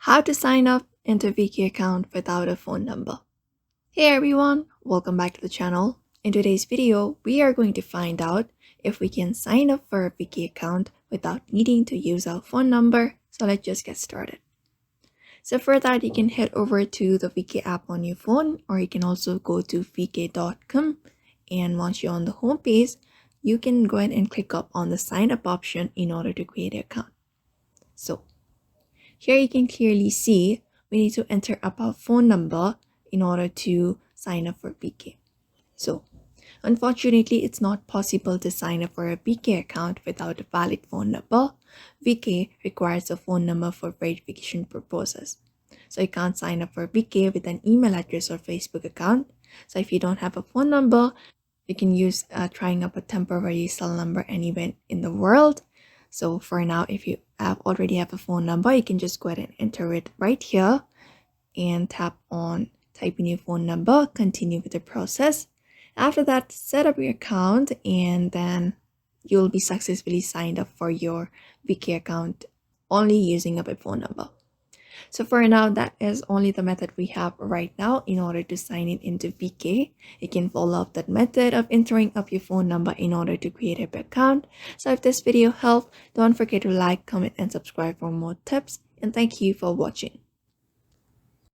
How to sign up into a Viki account without a phone number. Hey everyone, welcome back to the channel. In today's video, we are going to find out if we can sign up for a Viki account without needing to use our phone number. So let's just get started. So for that, you can head over to the Viki app on your phone, or you can also go to viki.com. And once you're on the home page, you can go ahead and click up on the sign up option in order to create an account. So here you can clearly see we need to enter up our phone number in order to sign up for Viki. So unfortunately, it's not possible to sign up for a Viki account without a valid phone number. Viki requires a phone number for verification purposes. So you can't sign up for Viki with an email address or Facebook account. So if you don't have a phone number, you can use trying up a temporary cell number anywhere in the world. So for now, if you already have a phone number, you can just go ahead and enter it right here and tap on type in your phone number, continue with the process. After that, set up your account and then you'll be successfully signed up for your Viki account only using a phone number. So for now, that is only the method we have right now in order to sign in into Viki. You can follow up that method of entering up your phone number in order to create a account. So if this video helped, don't forget to like, comment, and subscribe for more tips. And thank you for watching.